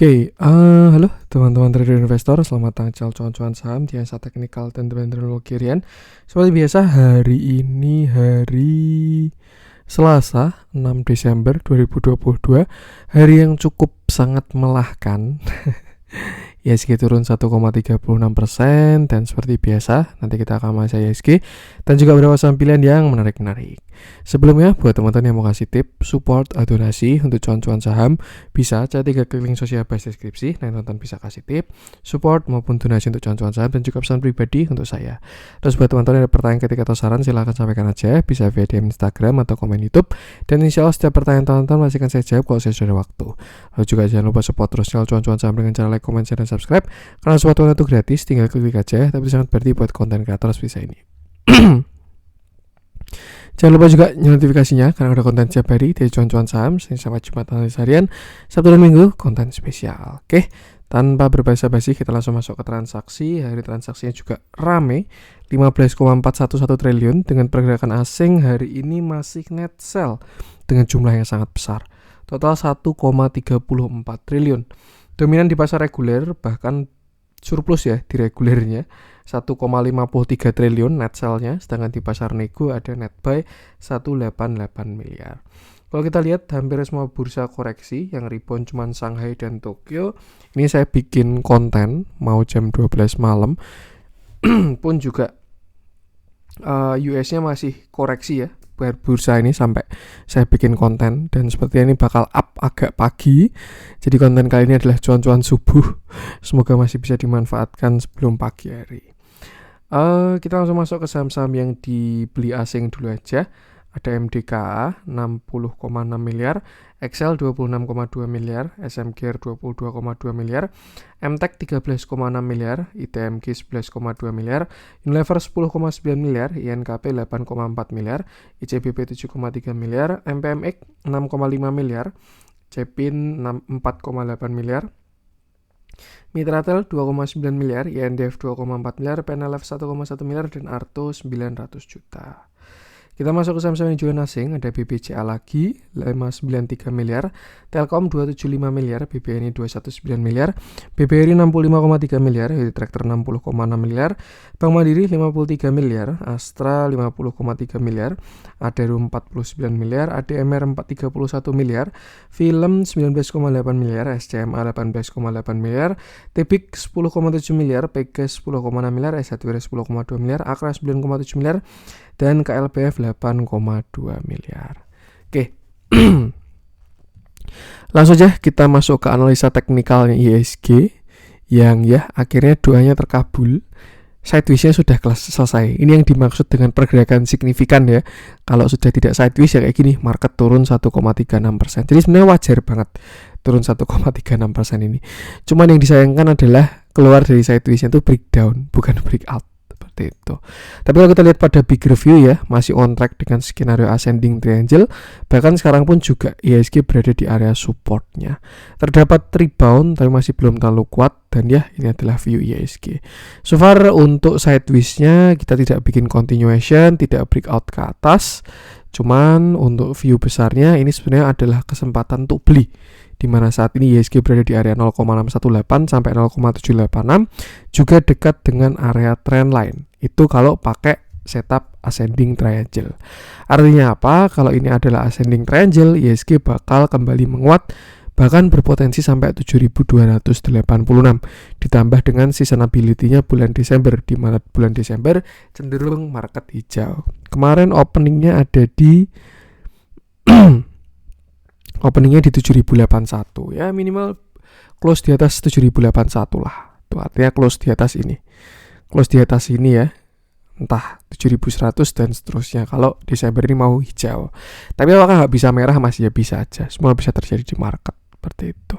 Halo teman-teman trader investor, selamat datang cuan-cuan saham di Asa Teknikal dan Teknologi Harian. Seperti biasa, hari ini hari Selasa 6 Desember 2022, hari yang cukup sangat melelahkan. ISG turun 1,36%, dan seperti biasa nanti kita akan bahas ISG dan juga beberapa saham pilihan yang menarik-menarik. Sebelumnya, buat teman-teman yang mau kasih tip, support, atau donasi untuk cuan-cuan saham, bisa cek 3 klik link sosial base deskripsi. Nah, teman-teman bisa kasih tip, support maupun donasi untuk cuan-cuan saham dan juga pesan pribadi untuk saya. Terus buat teman-teman yang ada pertanyaan ketika atau saran, silahkan sampaikan aja, bisa via DM Instagram atau komen YouTube. Dan insya Allah setiap pertanyaan teman-teman masih akan saya jawab kalau saya sudah ada waktu. Lalu juga jangan lupa support terus channel cuan-cuan saham dengan cara like, comment, share, dan subscribe. Karena sesuatu itu gratis, tinggal klik aja, tapi sangat berarti buat konten kreator seperti ini. Jangan lupa juga notifikasinya, karena ada konten setiap hari dari cuan-cuan saham, Senin sampai Jumat analis harian, Sabtu dan Minggu konten spesial. Oke, tanpa berbasa-basi kita langsung masuk ke transaksi. Hari transaksinya juga rame, 15,411 triliun, dengan pergerakan asing hari ini masih net sell dengan jumlah yang sangat besar, total 1,34 triliun. Dominan di pasar reguler, bahkan surplus ya di regulernya, 1,53 triliun net sell-nya, sedangkan di pasar nego ada net buy 188 miliar. Kalau kita lihat hampir semua bursa koreksi, yang rebound cuman Shanghai dan Tokyo. Ini saya bikin konten mau jam 12 malam pun juga US-nya masih koreksi ya, bursa ini sampai saya bikin konten, dan sepertinya ini bakal up agak pagi. Jadi konten kali ini adalah cuan-cuan subuh. Semoga masih bisa dimanfaatkan sebelum pagi hari. Kita langsung masuk ke saham-saham yang dibeli asing dulu aja. Ada MDKA 60,6 miliar, XL 26,2 miliar, SMGR 22,2 miliar, MTEK 13,6 miliar, ITMG 11,2 miliar, Unilever 10,9 miliar, INKP 8,4 miliar, ICBP 7,3 miliar, MPMX 6,5 miliar, Cepin 4,8 miliar, Mitratel 2,9 miliar, INDF 2,4 miliar, PNLF 1,1 miliar, dan Arto 900 juta. Kita masuk ke saham-saham yang juga asing. Ada BBCA lagi 593 miliar, Telkom 275 miliar, BBNI 219 miliar, BBRI 65,3 miliar, Tractor 60,6 miliar, Bank Mandiri 53 miliar, Astra 50,3 miliar, Adaro 49 miliar, ADMR 431 miliar, Film 19,8 miliar, SCMA 18,8 miliar, Tepik 10,7 miliar, Pegas 10,6 miliar, S1WR 10,2 miliar, Akra 9,7 miliar, dan KLPF 8,2 miliar. Oke. Langsung aja kita masuk ke analisa teknikalnya ISG yang ya akhirnya doanya terkabul. Sideways-nya sudah selesai. Ini yang dimaksud dengan pergerakan signifikan ya. Kalau sudah tidak sideways ya kayak gini, market turun 1,36%. Jadi sebenarnya wajar banget turun 1,36% ini. Cuman yang disayangkan adalah keluar dari sideways-nya itu breakdown, bukan breakout. Itu. Tapi kalau kita lihat pada big review ya, masih on track dengan skenario ascending triangle. Bahkan sekarang pun juga ISG berada di area supportnya. Terdapat rebound tapi masih belum terlalu kuat, dan ya ini adalah view ISG. So far untuk sideways-nya kita tidak bikin continuation, tidak breakout ke atas. Cuman untuk view besarnya ini sebenarnya adalah kesempatan untuk beli, di mana saat ini ISG berada di area 0,618 sampai 0,786, juga dekat dengan area trend line. Itu kalau pakai setup ascending triangle. Artinya apa? Kalau ini adalah ascending triangle, ISG bakal kembali menguat, bahkan berpotensi sampai 7.286, ditambah dengan seasonability-nya bulan Desember, di mana bulan Desember cenderung market hijau. Kemarin openingnya ada di openingnya di 7.081 ya, minimal close di atas 7.081 lah. Itu artinya close di atas ini. Close di atas ini ya. Entah 7.100 dan seterusnya kalau Desember ini mau hijau. Tapi apakah nggak bisa merah? Masih ya bisa aja. Semua bisa terjadi di market. Seperti itu.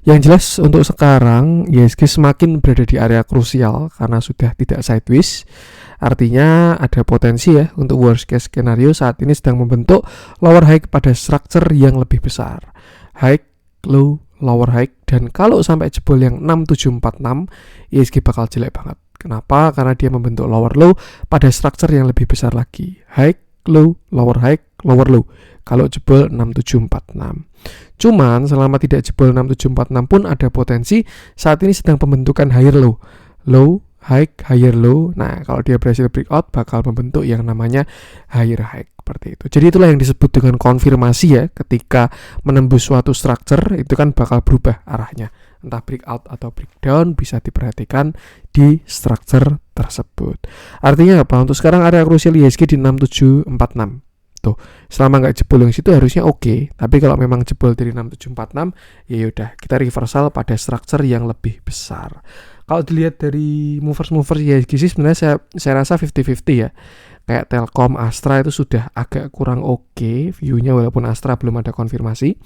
Yang jelas untuk sekarang ISG semakin berada di area krusial karena sudah tidak sideways. Artinya ada potensi ya untuk worst case scenario saat ini sedang membentuk lower high pada structure yang lebih besar. High, low, lower high, dan kalau sampai jebol yang 6746 ISG bakal jelek banget. Kenapa? Karena dia membentuk lower low pada structure yang lebih besar lagi. High, low, lower high, lower low. kalau jebol 6746. Cuman selama tidak jebol 6746 pun ada potensi saat ini sedang pembentukan higher low, low high, higher low. Nah, kalau dia berhasil breakout bakal membentuk yang namanya higher high seperti itu. Jadi itulah yang disebut dengan konfirmasi ya. Ketika menembus suatu structure itu kan bakal berubah arahnya. Entah breakout atau breakdown bisa diperhatikan di structure tersebut. Artinya apa? Untuk sekarang area krusial IHSG di 6746. Tuh, selama nggak jebol yang situ harusnya oke. Tapi kalau memang jebol dari 6746, ya yaudah kita reversal pada structure yang lebih besar. Kalau dilihat dari movers IHSG sih sebenarnya saya rasa 50-50 ya. Kayak Telkom, Astra itu sudah agak kurang oke view-nya walaupun Astra belum ada konfirmasi.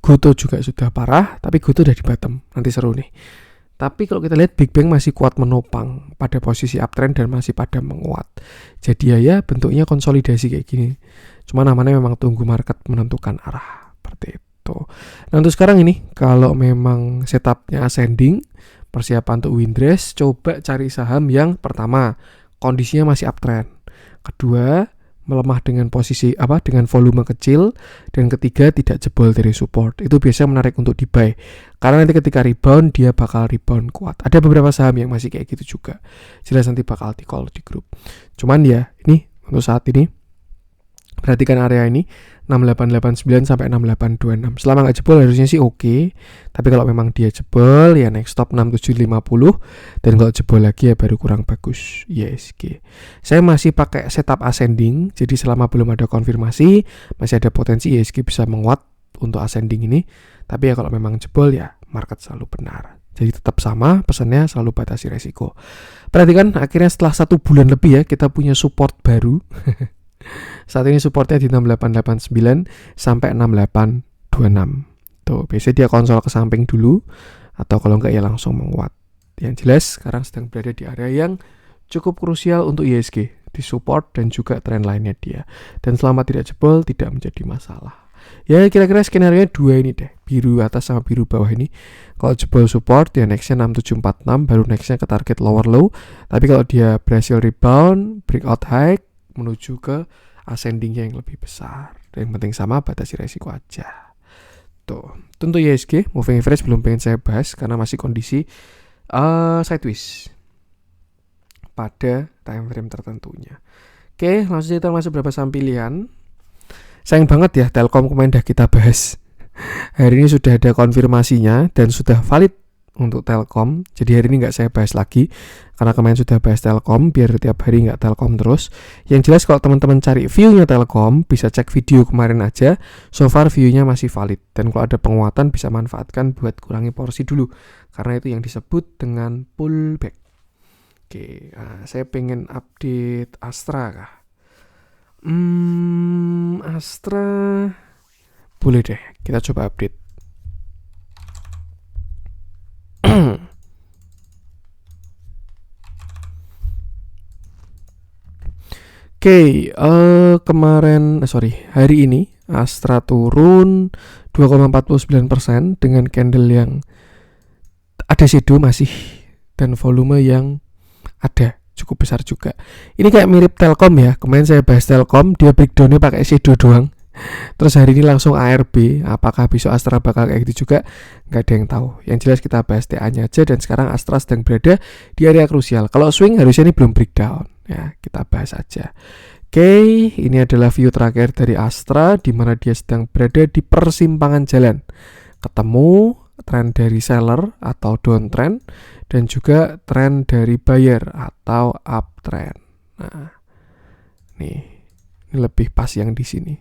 Goto juga sudah parah, tapi Goto udah di bottom. Nanti seru nih. Tapi kalau kita lihat Big Bang masih kuat menopang pada posisi uptrend dan masih pada menguat. Jadi ya bentuknya konsolidasi kayak gini. Cuma namanya memang tunggu market menentukan arah. Seperti itu. Nah untuk sekarang ini, kalau memang setupnya ascending, persiapan untuk windrest, coba cari saham yang pertama, kondisinya masih uptrend. Kedua, melemah dengan posisi dengan volume kecil, dan ketiga tidak jebol dari support. Itu biasanya menarik untuk di buy karena nanti ketika rebound dia bakal rebound kuat. Ada beberapa saham yang masih kayak gitu juga, jelas nanti bakal di call di grup. Cuman ya ini untuk saat ini perhatikan area ini 6889 sampai 6826. Selama nggak jebol harusnya sih oke. Tapi kalau memang dia jebol ya next stop 6750, dan kalau jebol lagi ya baru kurang bagus IHSG. Saya masih pakai setup ascending. Jadi selama belum ada konfirmasi masih ada potensi IHSG bisa menguat untuk ascending ini. Tapi ya kalau memang jebol ya market selalu benar. Jadi tetap sama pesannya, selalu batasi resiko. Perhatikan akhirnya setelah 1 bulan lebih ya kita punya support baru. Saat ini supportnya di 6889 sampai 6826. Tuh, biasanya dia konsol ke samping dulu atau kalau enggak ya langsung menguat. Yang jelas sekarang sedang berada di area yang cukup krusial untuk IHSG, di support dan juga tren lainnya dia. Dan selama tidak jebol tidak menjadi masalah. Ya kira-kira skenario 2 ini deh, biru atas sama biru bawah ini. Kalau jebol support ya nextnya 6746, baru nextnya ke target lower low. Tapi kalau dia berhasil rebound, breakout high, menuju ke ascendingnya yang lebih besar. Dan yang penting sama, batasi resiko aja. Tuh, tentu IHSG moving average belum pengen saya bahas karena masih kondisi sideways pada time frame tertentunya. Oke, langsung kita masuk beberapa saham pilihan. Sayang banget ya Telkom kemarin dah kita bahas. Hari ini sudah ada konfirmasinya dan sudah valid untuk Telkom. Jadi hari ini nggak saya bahas lagi karena kemarin sudah bahas Telkom, biar tiap hari nggak Telkom terus. Yang jelas kalau teman-teman cari view-nya Telkom bisa cek video kemarin aja. So far view-nya masih valid, dan kalau ada penguatan bisa manfaatkan buat kurangi porsi dulu karena itu yang disebut dengan pullback. Oke, saya pengen update Astra kah? Astra boleh deh, kita coba update. Oke, hari ini Astra turun 2,49% dengan candle yang ada shadow masih dan volume yang ada cukup besar juga. Ini kayak mirip Telkom ya. Kemarin saya bahas Telkom, dia breakdownnya pakai shadow doang. Terus hari ini langsung ARB. Apakah besok Astra bakal kayak gitu juga? Nggak ada yang tahu. Yang jelas kita bahas TA-nya aja, dan sekarang Astra sedang berada di area krusial. Kalau swing harusnya ini belum breakdown. Ya, kita bahas aja. Oke, ini adalah view terakhir dari Astra di mana dia sedang berada di persimpangan jalan. Ketemu tren dari seller atau downtrend dan juga tren dari buyer atau uptrend. Nah, ini lebih pas yang di sini.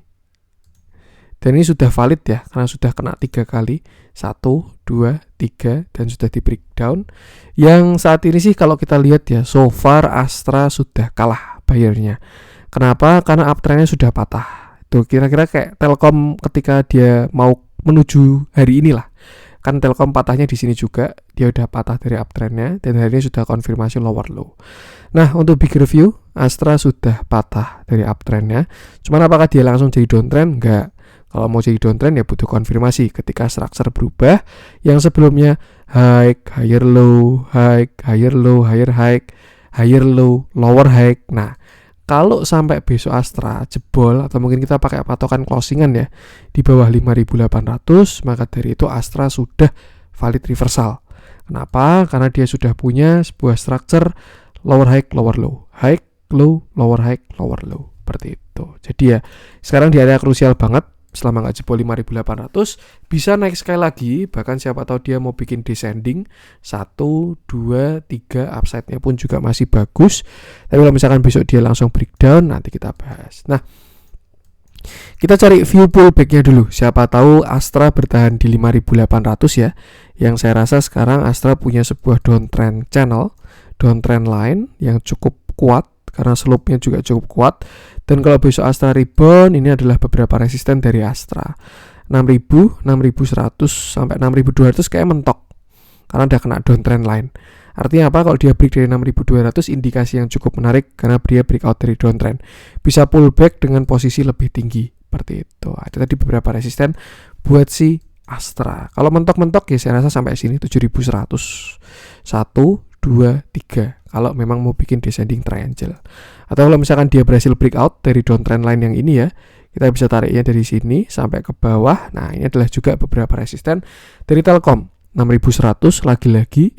Dan ini sudah valid ya, karena sudah kena 3 kali. 1, 2, 3, dan sudah di breakdown. Yang saat ini sih kalau kita lihat ya, so far Astra sudah kalah bayarnya. Kenapa? Karena uptrendnya sudah patah. Itu kira-kira kayak Telkom ketika dia mau menuju hari inilah. Kan Telkom patahnya di sini juga, dia udah patah dari uptrendnya, dan hari ini sudah konfirmasi lower low. Nah, untuk big review, Astra sudah patah dari uptrendnya. Cuman apakah dia langsung jadi downtrend? Enggak. Kalau mau jadi downtrend ya butuh konfirmasi ketika structure berubah yang sebelumnya high, higher low, high, higher low, higher high, higher low, lower high. Nah, Kalau sampai besok Astra jebol atau mungkin kita pakai patokan closingan ya di bawah 5.800, maka dari itu Astra sudah valid reversal. Kenapa? Karena dia sudah punya sebuah structure lower high, lower low, high, low, lower high, lower low, seperti itu. Jadi ya sekarang di area krusial banget. Selama nggak jebol 5.800 bisa naik sekali lagi, bahkan siapa tahu dia mau bikin descending 1, 2, 3, upside-nya pun juga masih bagus. Tapi kalau misalkan besok dia langsung breakdown, nanti kita bahas. Nah, kita cari view pullback-nya dulu. Siapa tahu Astra bertahan di 5.800 ya. Yang saya rasa sekarang Astra punya sebuah downtrend channel, downtrend line yang cukup kuat karena slope-nya juga cukup kuat. Dan kalau besok Astra rebound, ini adalah beberapa resisten dari Astra. 6.000, 6.100 sampai 6.200 kayak mentok karena udah kena downtrend line. Artinya apa? Kalau dia break dari 6.200, indikasi yang cukup menarik karena dia breakout dari downtrend. Bisa pullback dengan posisi lebih tinggi, seperti itu. Ada tadi beberapa resisten buat si Astra. Kalau mentok-mentok ya saya rasa sampai sini 7.100. 1, 2, 3 kalau memang mau bikin descending triangle. Atau kalau misalkan dia berhasil breakout dari downtrend line yang ini ya, kita bisa tariknya dari sini sampai ke bawah. Nah, ini adalah juga beberapa resisten dari Telkom. 6.100 lagi-lagi,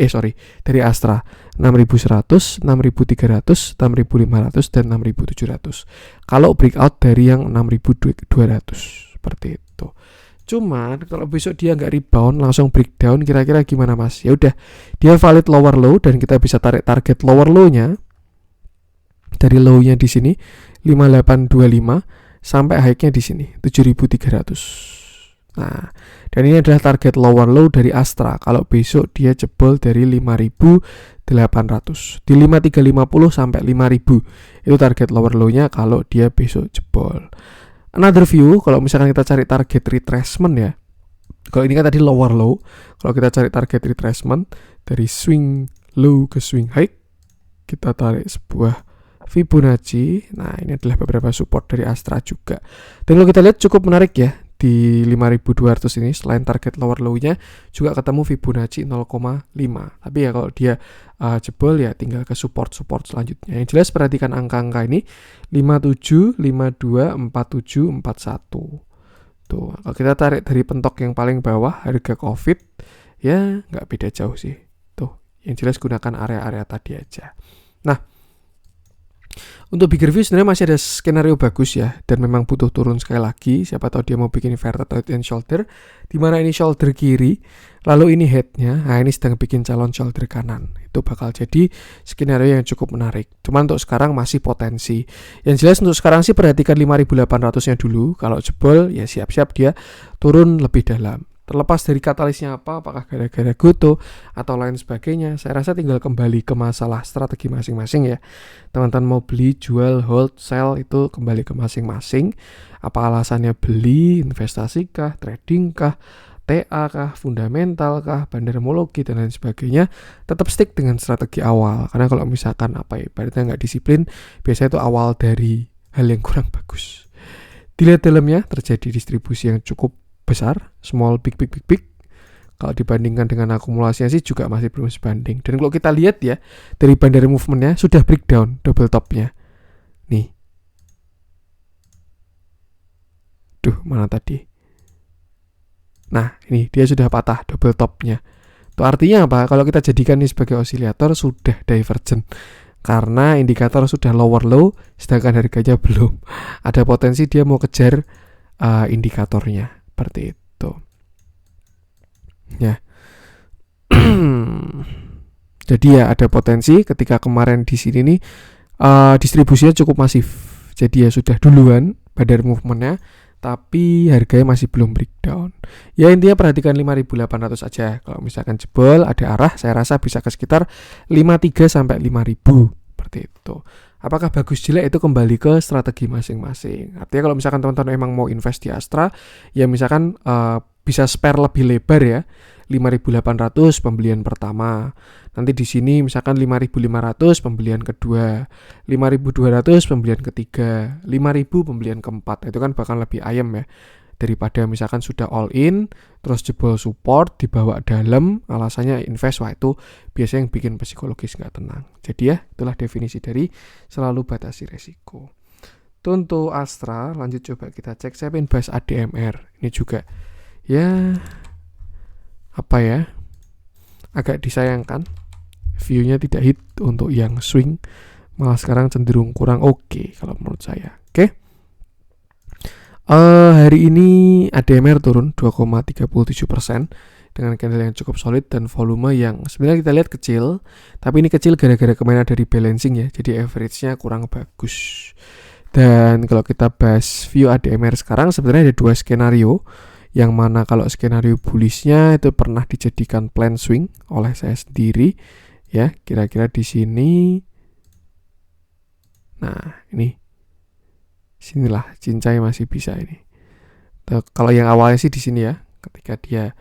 dari Astra 6.100, 6.300, 6.500 dan 6.700. Kalau breakout dari yang 6.200 seperti itu. Cuman kalau besok dia nggak rebound langsung breakdown, kira-kira gimana Mas? Ya udah, dia valid lower low dan kita bisa tarik target lower low-nya dari low-nya di sini 5825 sampai high-nya di sini 7300. Nah, dan ini adalah target lower low dari Astra kalau besok dia jebol dari 5800. Di 5350 sampai 5000 itu target lower low-nya kalau dia besok jebol. Another view, kalau misalkan kita cari target retracement ya. Kalau ini kan tadi lower low, kalau kita cari target retracement dari swing low ke swing high, kita tarik sebuah Fibonacci. Nah, ini adalah beberapa support dari Astra juga. Dan kalau kita lihat cukup menarik ya, di 5200 ini selain target lower low-nya juga ketemu Fibonacci 0,5. Tapi ya kalau dia jebol ya tinggal ke support selanjutnya. Yang jelas perhatikan angka-angka ini 57, 52, 47, 41. Tuh, kalau kita tarik dari pentok yang paling bawah harga Covid ya nggak beda jauh sih. Tuh, yang jelas gunakan area-area tadi aja. Nah, untuk bigger view sebenarnya masih ada skenario bagus ya, dan memang butuh turun sekali lagi. Siapa tahu dia mau bikin inverted head and shoulder, di mana ini shoulder kiri, lalu ini headnya, nah ini sedang bikin calon shoulder kanan. Itu bakal jadi skenario yang cukup menarik. Cuman untuk sekarang masih potensi. Yang jelas untuk sekarang sih perhatikan 5.800-nya dulu. Kalau jebol ya siap-siap dia turun lebih dalam. Terlepas dari katalisnya apa, apakah gara-gara goto atau lain sebagainya, saya rasa tinggal kembali ke masalah strategi masing-masing ya. Teman-teman mau beli, jual, hold, sell itu kembali ke masing-masing. Apa alasannya beli, investasi kah, trading kah, TA kah, fundamental kah, bandarmologi dan lain sebagainya, tetap stick dengan strategi awal. Karena kalau misalkan ibaratnya nggak disiplin, biasanya itu awal dari hal yang kurang bagus. Dilihat dalamnya terjadi distribusi yang cukup besar, small, big. Kalau dibandingkan dengan akumulasinya sih juga masih belum sebanding. Dan kalau kita lihat ya, dari bandar movementnya sudah breakdown double topnya. Nih. Duh, mana tadi? Nah, ini dia sudah patah double topnya. Itu artinya apa? Kalau kita jadikan ini sebagai osilator sudah divergent. Karena indikator sudah lower low, sedangkan harganya belum. Ada potensi dia mau kejar indikatornya. Seperti itu ya. Jadi ya ada potensi ketika kemarin di sini nih distribusinya cukup masif, jadi ya sudah duluan bandar movementnya, tapi harganya masih belum breakdown. Ya intinya perhatikan 5.800 aja. Kalau misalkan jebol ada arah, saya rasa bisa ke sekitar 53 sampai 5.000 seperti itu. Apakah bagus jelek itu kembali ke strategi masing-masing. Artinya kalau misalkan teman-teman emang mau invest di Astra, ya misalkan bisa spare lebih lebar ya. 5.800 pembelian pertama. Nanti di sini misalkan 5.500 pembelian kedua, 5.200 pembelian ketiga, 5.000 pembelian keempat. Itu kan bakal lebih ayam ya. daripada misalkan sudah all in terus jebol support dibawa dalam alasannya invest. Wah, itu biasanya yang bikin psikologis nggak tenang. Jadi ya, itulah definisi dari selalu batasi resiko. Untuk Astra, lanjut coba kita cek. Saya pengen bahas ADMR. Ini juga ya apa ya, agak disayangkan view-nya tidak hit untuk yang swing, malah sekarang cenderung kurang oke kalau menurut saya. Oke. Hari ini ADMR turun 2,37% dengan candle yang cukup solid dan volume yang sebenarnya kita lihat kecil, tapi ini kecil gara-gara kemarin ada rebalancing ya, jadi average-nya kurang bagus. Dan kalau kita bahas view ADMR sekarang, sebenarnya ada dua skenario, yang mana kalau skenario bullish-nya itu pernah dijadikan plan swing oleh saya sendiri ya, kira-kira di sini. Nah, ini sinilah cincai masih bisa ini. Kalau yang awalnya sih di sini ya, ketika dia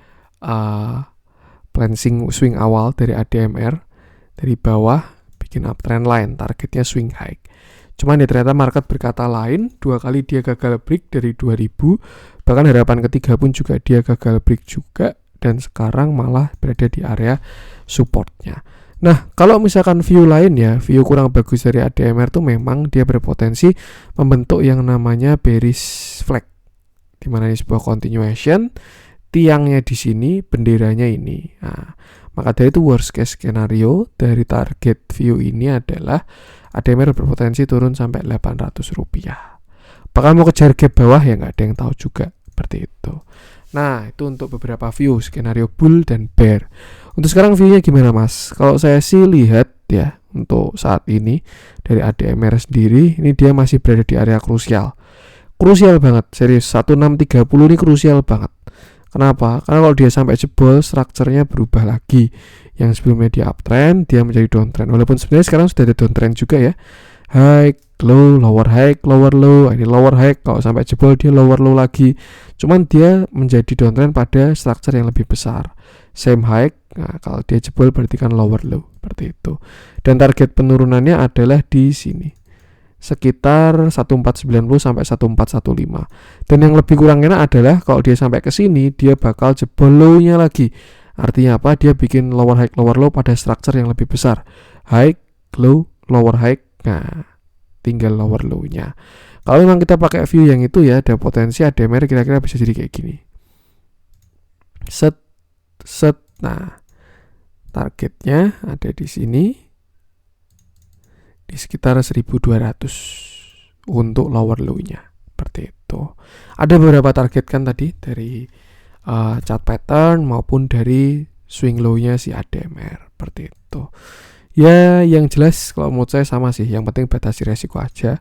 plan swing awal dari ADMR dari bawah bikin uptrend line, targetnya swing high. Cuman ya ternyata market berkata lain, 2 kali dia gagal break dari 2000, bahkan harapan ketiga pun juga dia gagal break juga, dan sekarang malah berada di area supportnya. Nah, kalau misalkan view lain ya, view kurang bagus dari ADMR tuh memang dia berpotensi membentuk yang namanya bearish flag, dimana ini sebuah continuation, tiangnya di sini, benderanya ini. Nah, maka dari itu worst case skenario dari target view ini adalah ADMR berpotensi turun sampai Rp800. Bahkan mau kejar gap bawah ya nggak ada yang tahu juga, seperti itu. Nah, itu untuk beberapa view skenario bull dan bear. Untuk sekarang view-nya gimana Mas? Kalau saya sih lihat ya, untuk saat ini dari ADMR sendiri, ini dia masih berada di area krusial. Krusial banget, serius 1630 ini krusial banget. Kenapa? Karena kalau dia sampai jebol, strukturnya berubah lagi. Yang sebelumnya dia uptrend, dia menjadi downtrend. Walaupun sebenarnya sekarang sudah ada downtrend juga ya. High, low, lower high, lower low. Ini lower high, kalau sampai jebol dia lower low lagi. Cuman dia menjadi downtrend pada struktur yang lebih besar. Same high, nah kalau dia jebol berarti kan lower low, seperti itu. Dan target penurunannya adalah di sini, sekitar 1490 sampai 1415. Dan yang lebih kurang enak adalah kalau dia sampai ke sini dia bakal jebol low-nya lagi. Artinya apa? Dia bikin lower high lower low pada structure yang lebih besar. High, low, lower high. Nah, tinggal lower low-nya. Kalau memang kita pakai view yang itu ya, ada potensi ADMR kira-kira bisa jadi kayak gini. Set. Nah, targetnya ada di sini, di sekitar 1200 untuk lower low-nya, seperti itu. Ada beberapa target kan tadi dari chart pattern maupun dari swing low-nya si ADMR, seperti itu. Ya, yang jelas kalau menurut saya sama sih, yang penting batasi resiko aja.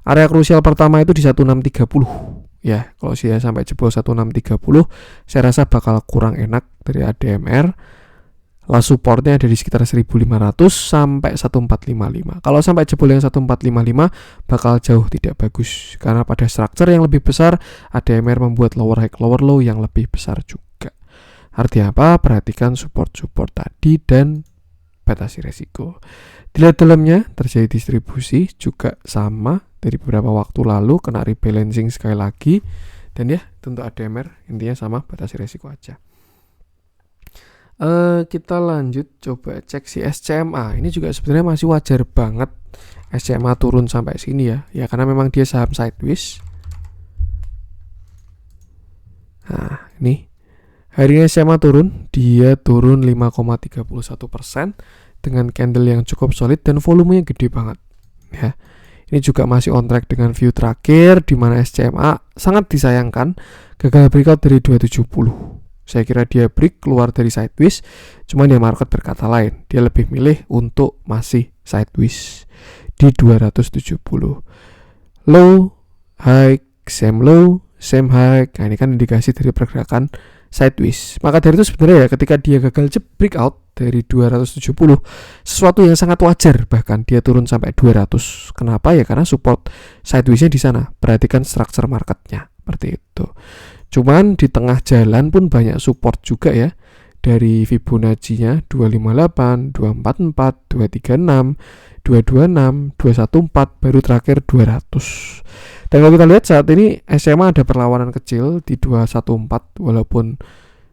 Area krusial pertama itu di 1630. Ya, kalau saya sampai jebol 1630, saya rasa bakal kurang enak dari ADMR. Last supportnya ada di sekitar 1500 sampai 1455. Kalau sampai jebol yang 1455 bakal jauh tidak bagus, karena pada struktur yang lebih besar ADMR membuat lower high lower low yang lebih besar juga. Artinya apa? Perhatikan support-support tadi dan batasi resiko. Dilihat dalamnya terjadi distribusi juga sama dari beberapa waktu lalu, kena rebalancing sekali lagi. Dan ya, tentu ADMR intinya sama, batasi resiko aja. Kita lanjut coba cek si SCMA. Ini juga sebenarnya masih wajar banget SCMA turun sampai sini ya. Ya karena memang dia saham sideways. Nah, ini hari ini SCMA turun, dia turun 5,31% dengan candle yang cukup solid dan volumenya gede banget. Ya. Ini juga masih on track dengan view terakhir, di mana SCMA sangat disayangkan gagal breakout dari 270. Saya kira dia break keluar dari sideways, cuman ya market berkata lain. Dia lebih milih untuk masih sideways di 270. Low, high, same low, same high. Nah, ini kan indikasi dari pergerakan sideways. Maka dari itu sebenarnya ya ketika dia gagal breakout dari 270, sesuatu yang sangat wajar, bahkan dia turun sampai 200. Kenapa ya? Karena support sideways-nya di sana. Perhatikan structure marketnya seperti itu. Cuman di tengah jalan pun banyak support juga ya. Dari Fibonacci-nya 258, 244, 236, 226, 214, baru terakhir 200. Dan kalau kita lihat saat ini SMA ada perlawanan kecil di 214 walaupun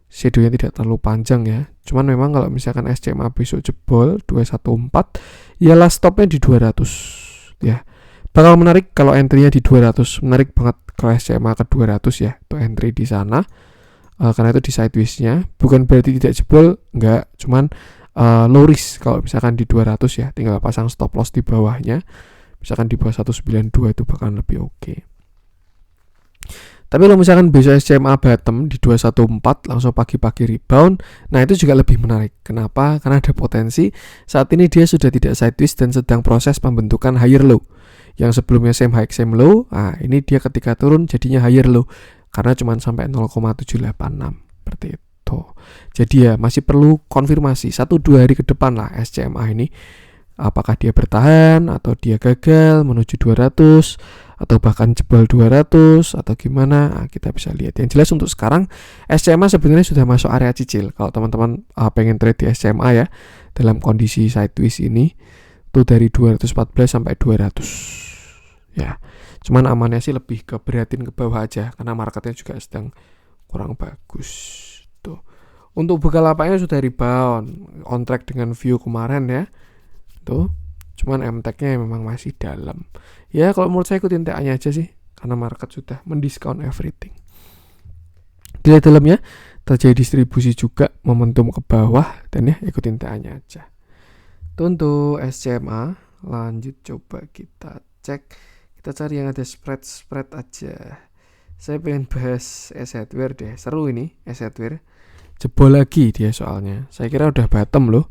shadownya tidak terlalu panjang ya. Cuman memang kalau misalkan SCMA besok jebol 214 ya last stopnya di 200 ya. Bakal menarik kalau entry-nya di 200. Menarik banget kalau SCMA ke 200 ya. Itu entry di sana. Karena itu di sideways-nya. Bukan berarti tidak jebol, enggak. Cuman low risk kalau misalkan di 200 ya. Tinggal pasang stop loss di bawahnya. Misalkan di bawah 192 itu bakal lebih oke. Tapi kalau misalkan besok SCMA bottom di 214 langsung pagi-pagi rebound, nah itu juga lebih menarik. Kenapa? Karena ada potensi saat ini dia sudah tidak sideways dan sedang proses pembentukan higher low. Yang sebelumnya same high same low, nah ini dia ketika turun jadinya higher low karena cuma sampai 0,786 seperti itu. Jadi ya masih perlu konfirmasi 1-2 hari ke depan lah SCMA ini. Apakah dia bertahan atau dia gagal menuju 200 atau bahkan jebol 200 atau gimana, nah, kita bisa lihat. Yang jelas untuk sekarang SCMA sebenarnya sudah masuk area cicil. Kalau teman-teman pengen trade di SCMA ya dalam kondisi sideways ini tuh dari 214 sampai 200 ya. Cuman amannya sih lebih ke beratin ke bawah aja karena marketnya juga sedang kurang bagus tuh. Untuk Bukalapaknya sudah rebound on track dengan view kemarin ya tuh. Cuman MTech-nya memang masih dalam. Ya kalau menurut saya ikutin TA-nya aja sih karena market sudah mendiskon everything. Di dalamnya terjadi distribusi juga momentum ke bawah dan ya ikutin TA-nya aja. Untuk SCMA lanjut coba kita cek. Kita cari yang ada spread aja. Saya pengen bahas Assetware deh. Seru ini Assetware. Jebol lagi dia soalnya. Saya kira udah bottom loh.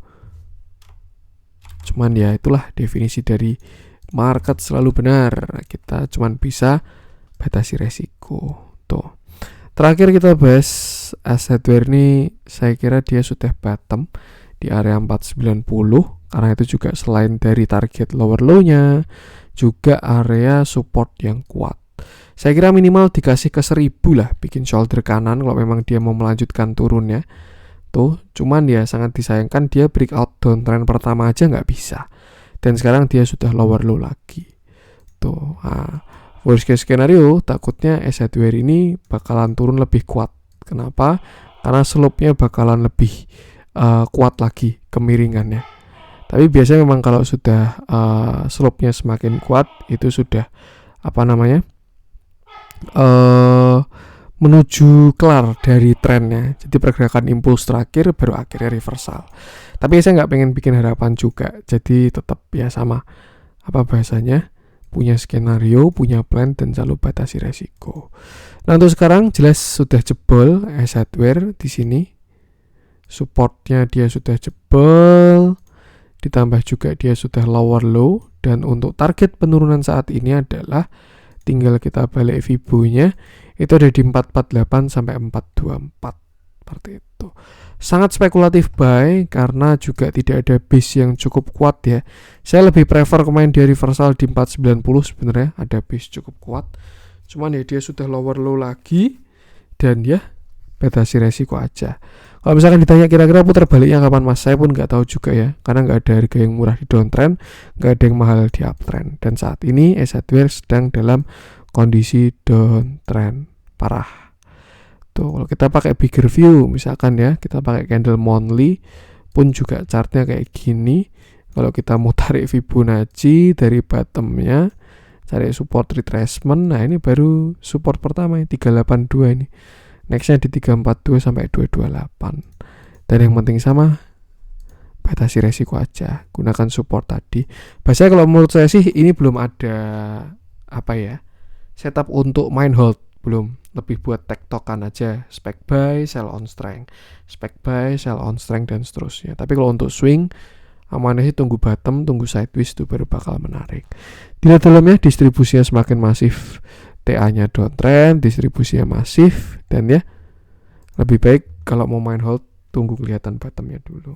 Cuman ya itulah definisi dari market selalu benar. Kita cuman bisa batasi resiko. Tuh. Terakhir kita bahas Assetware ini, saya kira dia sudah bottom di area 490 karena itu juga selain dari target lower low-nya juga area support yang kuat. Saya kira minimal dikasih ke 1000 lah bikin shoulder kanan kalau memang dia mau melanjutkan turunnya. Tuh, cuman ya sangat disayangkan dia breakout downtrend pertama aja nggak bisa. Dan sekarang dia sudah lower low lagi. Tuh, worst case scenario takutnya Assetware ini bakalan turun lebih kuat. Kenapa? Karena slope-nya bakalan lebih kuat lagi kemiringannya. Tapi biasanya memang kalau sudah slope-nya semakin kuat itu sudah menuju kelar dari trennya. Jadi pergerakan impuls terakhir baru akhirnya reversal. Tapi saya nggak pengen bikin harapan juga. Jadi tetap ya sama bahasanya, punya skenario, punya plan dan selalu batasi resiko. Nah untuk sekarang jelas sudah jebol Assetware di sini. Supportnya dia sudah jebol. Ditambah juga dia sudah lower low. Dan untuk target penurunan saat ini adalah tinggal kita balik Fibo-nya itu ada di 448 sampai 424 seperti itu. Sangat spekulatif buy karena juga tidak ada base yang cukup kuat ya. Saya lebih prefer kemarin dia reversal di 490 sebenarnya, ada base cukup kuat. Cuman ya dia sudah lower low lagi dan ya batasi resiko aja. Kalau misalkan ditanya kira-kira putar baliknya kapan mas, saya pun nggak tahu juga ya, karena nggak ada harga yang murah di downtrend, nggak ada yang mahal di uptrend. Dan saat ini Assetware sedang dalam kondisi downtrend parah. Tuh, kalau kita pakai bigger view misalkan ya, kita pakai candle monthly pun juga chartnya kayak gini. Kalau kita mau tarik Fibonacci dari bottomnya, cari support retracement, nah ini baru support pertama 382 ini. Nextnya di 342 sampai 228. Dan yang penting sama, batasi resiko aja, gunakan support tadi. Biasanya kalau menurut saya sih ini belum ada setup untuk main hold, belum. Lebih buat tektokan aja, spec buy, sell on strength, spec buy, sell on strength dan seterusnya. Tapi kalau untuk swing, amannya sih tunggu bottom, tunggu sideways itu baru bakal menarik. Dilihat dalamnya distribusinya semakin masif, TA-nya downtrend, distribusinya masif, dan ya lebih baik kalau mau main hold tunggu kelihatan bottomnya dulu.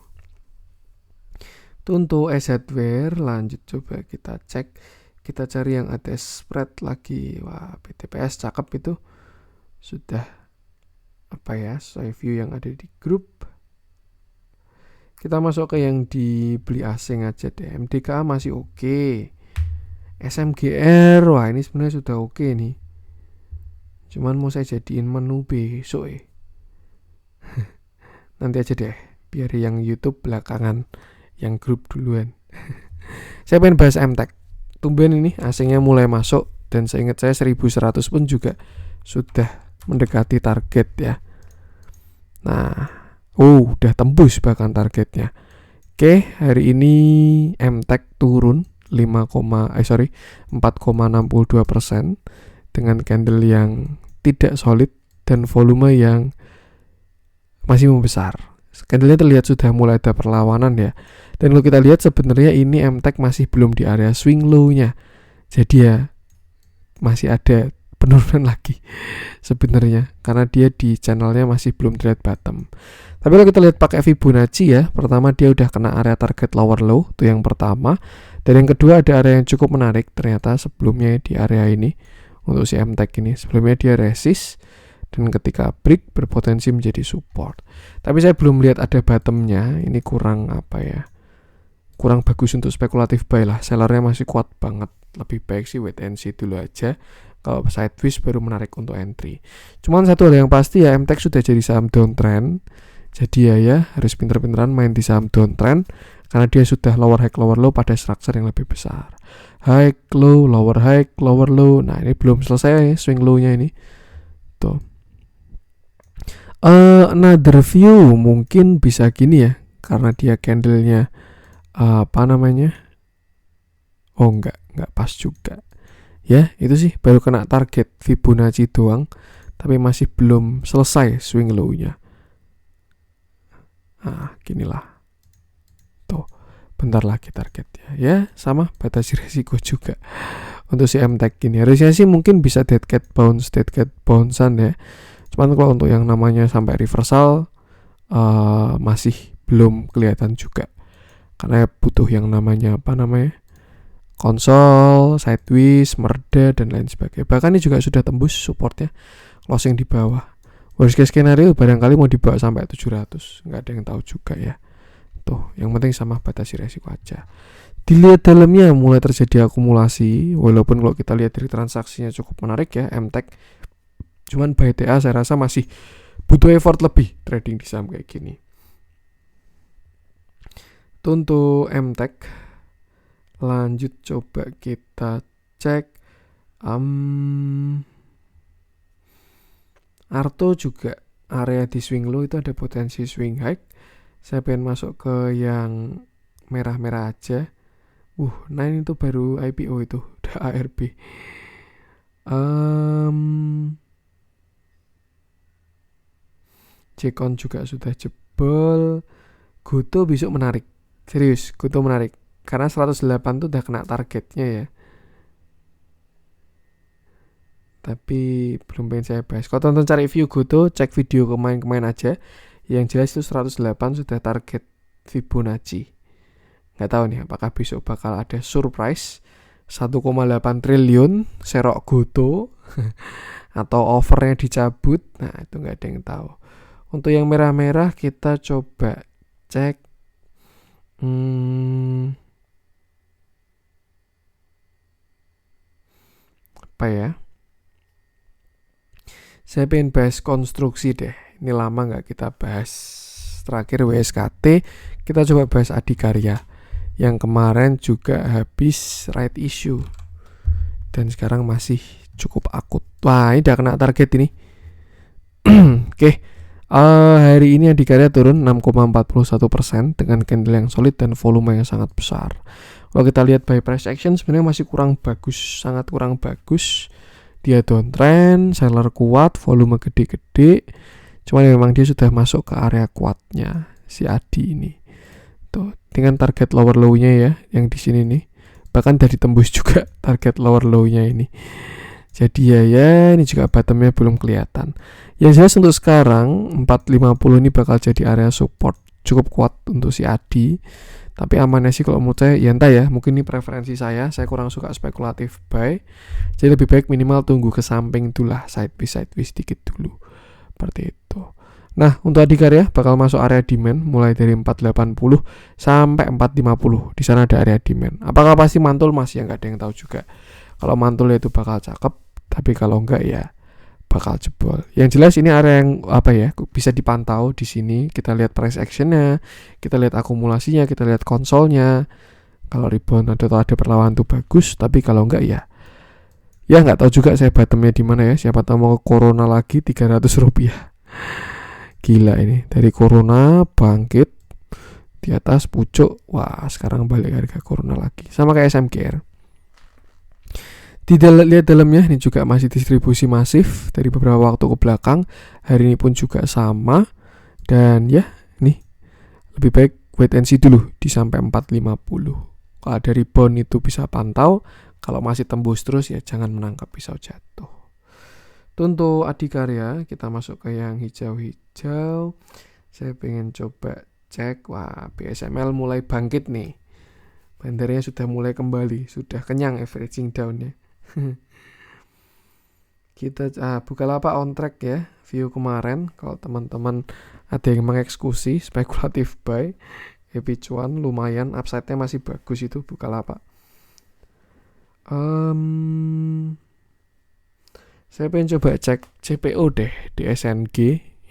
Itu untuk Assetware. Lanjut coba kita cek, kita cari yang ada spread lagi. Wah, BTPS cakep itu, sudah saya view yang ada di grup. Kita masuk ke yang dibeli asing aja deh. MDKA masih oke. SMGR, wah ini sebenarnya sudah oke nih. Cuman mau saya jadiin menu besok Nanti aja deh, biar yang YouTube belakangan, yang grup duluan. Saya pengen bahas MTech. Tumben ini asingnya mulai masuk, dan seingat saya 1100 pun juga sudah mendekati target ya. Nah, udah tembus bahkan targetnya. Oke, hari ini MTech turun 4,62% dengan candle yang tidak solid dan volume yang masih membesar. Candlenya terlihat sudah mulai ada perlawanan ya. Dan kalau kita lihat sebenarnya ini MTech masih belum di area swing low-nya. Jadi ya masih ada penurunan lagi sebenarnya, karena dia di channelnya masih belum terlihat bottom. Tapi kalau kita lihat pakai Fibonacci ya, pertama dia udah kena area target lower low, itu yang pertama. Dan yang kedua ada area yang cukup menarik, ternyata sebelumnya di area ini untuk si MTech ini, sebelumnya dia resist dan ketika break berpotensi menjadi support. Tapi saya belum lihat ada bottomnya, ini kurang bagus untuk spekulatif buy lah. Sellernya masih kuat banget, lebih baik sih wait and see dulu aja. Kalau sideways baru menarik untuk entry. Cuman satu hal yang pasti ya, MTech sudah jadi saham downtrend. Jadi ya harus pinter-pinteran main di saham downtrend, karena dia sudah lower high lower low pada structure yang lebih besar. High low lower high lower low. Nah ini belum selesai swing low-nya ini. Tuh. Another view mungkin bisa gini ya, karena dia candlenya enggak pas juga. Ya, itu sih baru kena target Fibonacci doang, tapi masih belum selesai swing low-nya. Nah, ginilah. Tuh, bentar lagi targetnya. Ya, sama batasi risiko juga. Untuk si MTech ini harusnya sih mungkin bisa dead cat bounce-an ya. Cuman kalau untuk yang namanya sampai reversal masih belum kelihatan juga. Karena butuh yang namanya konsol, sideways, merda, dan lain sebagainya. Bahkan ini juga sudah tembus supportnya, closing di bawah. Worst case scenario barangkali mau dibawa sampai 700, nggak ada yang tahu juga ya. Tuh, yang penting sama batasi resiko aja. Dilihat dalamnya mulai terjadi akumulasi, walaupun kalau kita lihat dari transaksinya cukup menarik ya, MTech. Cuman by TA saya rasa masih butuh effort lebih trading di saham kayak gini. Itu untuk MTech. Lanjut coba kita cek Arto juga area di swing low itu ada potensi swing high. Saya pengen masuk ke yang merah-merah aja. Nine itu baru IPO itu, udah ARB. Jekon juga sudah jebol. Goto besok menarik. Serius, Goto menarik. Karena 108 tuh udah kena targetnya ya. Tapi belum pengen saya bahas. Kalau tonton cari view Goto, cek video kemarin aja. Yang jelas itu 108 sudah target Fibonacci. Gak tahu nih apakah besok bakal ada surprise 1,8 triliun serok Goto atau overnya dicabut. Nah itu gak ada yang tahu. Untuk yang merah-merah kita coba cek apa ya? Saya pengen bahas konstruksi deh. Ini lama nggak kita bahas. Terakhir WSKT, kita coba bahas Adikarya yang kemarin juga habis right issue dan sekarang masih cukup akut. Wah, ini udah kena target ini. Oke. Hari ini Adikarya turun 6,41% dengan candle yang solid dan volume yang sangat besar. Kalau kita lihat buy price action sebenarnya masih kurang bagus, sangat kurang bagus. Dia downtrend, seller kuat, volume gede-gede. Cuman memang dia sudah masuk ke area kuatnya si Adi ini. Tuh, dengan target lower low-nya ya, yang di sini nih. Bahkan udah ditembus juga target lower low-nya ini. Jadi ya ini juga bottomnya belum kelihatan. Yang jelas untuk sekarang 450 ini bakal jadi area support cukup kuat untuk si Adi. Tapi amannya sih kalau menurut saya ya entah ya, mungkin ini preferensi saya kurang suka spekulatif buy. Jadi lebih baik minimal tunggu ke samping itulah, sideways dikit dulu. Seperti itu. Nah, untuk Adikarya bakal masuk area demand mulai dari 480 sampai 450. Di sana ada area demand. Apakah pasti mantul masih nggak ada yang tahu juga. Kalau mantul itu bakal cakep, tapi kalau enggak ya bakal jebol. Yang jelas ini area yang bisa dipantau di sini. Kita lihat price actionnya, kita lihat akumulasinya, kita lihat konsolnya. Kalau rebound atau ada perlawanan tuh bagus, tapi kalau enggak ya nggak tahu juga saya bottomnya di mana ya. Siapa tahu mau ke Corona lagi 300 rupiah. Gila ini, dari Corona bangkit di atas pucuk, wah sekarang balik harga Corona lagi. Sama kayak SMKR. Lihat dalamnya, ini juga masih distribusi masif dari beberapa waktu ke belakang. Hari ini pun juga sama. Dan ya, nih lebih baik wait and see dulu di sampai 450. Kalau ada rebound itu bisa pantau. Kalau masih tembus terus ya jangan menangkap pisau jatuh. Untuk Adikarya, kita masuk ke yang hijau-hijau. Saya pengen coba cek, wah BSML mulai bangkit nih. Bandarnya sudah mulai kembali, sudah kenyang averaging down-nya. Kita Bukalapak on track ya, view kemarin. Kalau teman-teman ada yang mengeksekusi spekulatif buy, happy cuan lumayan, upside-nya masih bagus itu Bukalapak. Saya pengen coba cek CPO deh di SNG.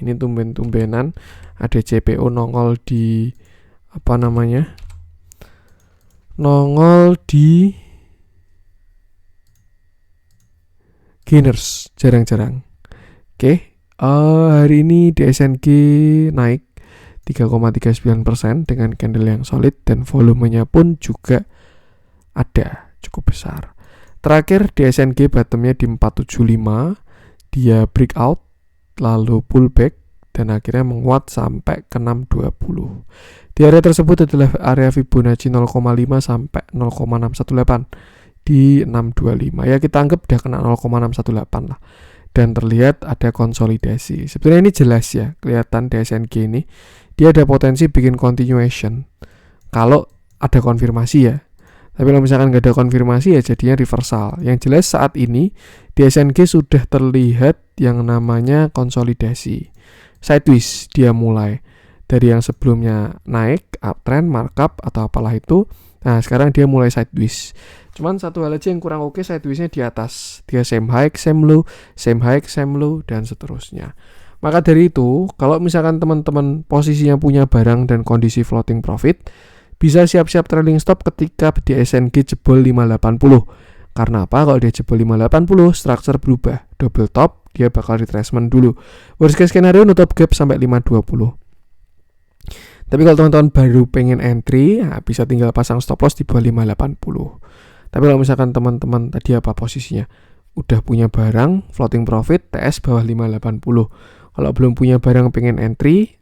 Ini tumben-tumbenan ada CPO nongol di nongol di gainers, jarang-jarang. Oke, hari ini di SNG naik 3,39% dengan candle yang solid dan volumenya pun juga ada cukup besar. Terakhir di SNG bottomnya di 475, dia breakout lalu pullback dan akhirnya menguat sampai ke 620. Di area tersebut adalah area Fibonacci 0,5 sampai 0,618 di 625. Ya kita anggap udah kena 0,618 lah. Dan terlihat ada konsolidasi. Sebenarnya ini jelas ya, kelihatan di SNG ini dia ada potensi bikin continuation kalau ada konfirmasi ya. Tapi kalau misalkan nggak ada konfirmasi ya jadinya reversal. Yang jelas saat ini di SNG sudah terlihat yang namanya konsolidasi. Sideways dia mulai. Dari yang sebelumnya naik, uptrend, markup atau apalah itu. Nah sekarang dia mulai sideways. Cuman satu hal aja yang kurang oke, sidewaysnya di atas. Dia same high, same low, same high, same low, dan seterusnya. Maka dari itu, kalau misalkan teman-teman posisinya punya barang dan kondisi floating profit, bisa siap-siap trailing stop ketika di SNG jebol 580. Karena apa? Kalau dia jebol 580, structure berubah. Double top, dia bakal retracement dulu. Worst case scenario nutup gap sampai 520. Tapi kalau teman-teman baru pengen entry, bisa tinggal pasang stop loss di bawah 580. Tapi kalau misalkan teman-teman tadi posisinya? Udah punya barang, floating profit, TS bawah 580. Kalau belum punya barang pengen entry,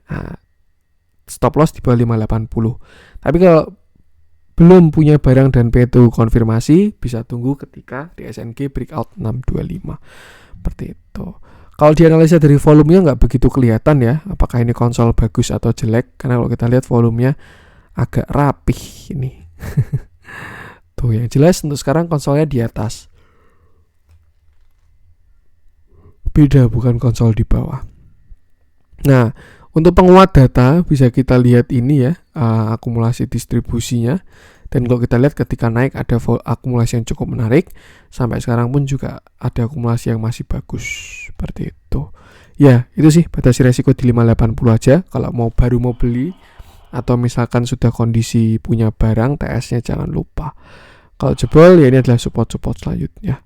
stop loss di bawah 580. Tapi kalau belum punya barang dan P2 konfirmasi, bisa tunggu ketika di SNG breakout 625. Seperti itu. Kalau dianalisa dari volumenya nggak begitu kelihatan ya, apakah ini konsol bagus atau jelek. Karena kalau kita lihat volumenya agak rapih ini. Tuh yang jelas untuk sekarang konsolnya di atas. Beda, bukan konsol di bawah. Nah, untuk penguat data bisa kita lihat ini ya, akumulasi distribusinya. Dan kalau kita lihat ketika naik ada akumulasi yang cukup menarik. Sampai sekarang pun juga ada akumulasi yang masih bagus. Seperti itu. Ya, itu sih batasi resiko di 580 aja. Kalau baru mau beli atau misalkan sudah kondisi punya barang, TS-nya jangan lupa. Kalau jebol ya ini adalah support-support selanjutnya.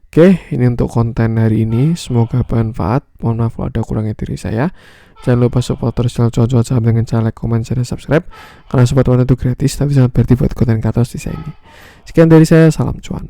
Oke, ini untuk konten hari ini. Semoga bermanfaat. Mohon maaf kalau ada kurangnya diri saya. Jangan lupa support terus channel Cuan-Cuan Saham dengan cara like, comment, share, dan subscribe. Karena support itu gratis, tapi sangat berarti buat konten kreator di saya ini. Sekian dari saya, salam cuan.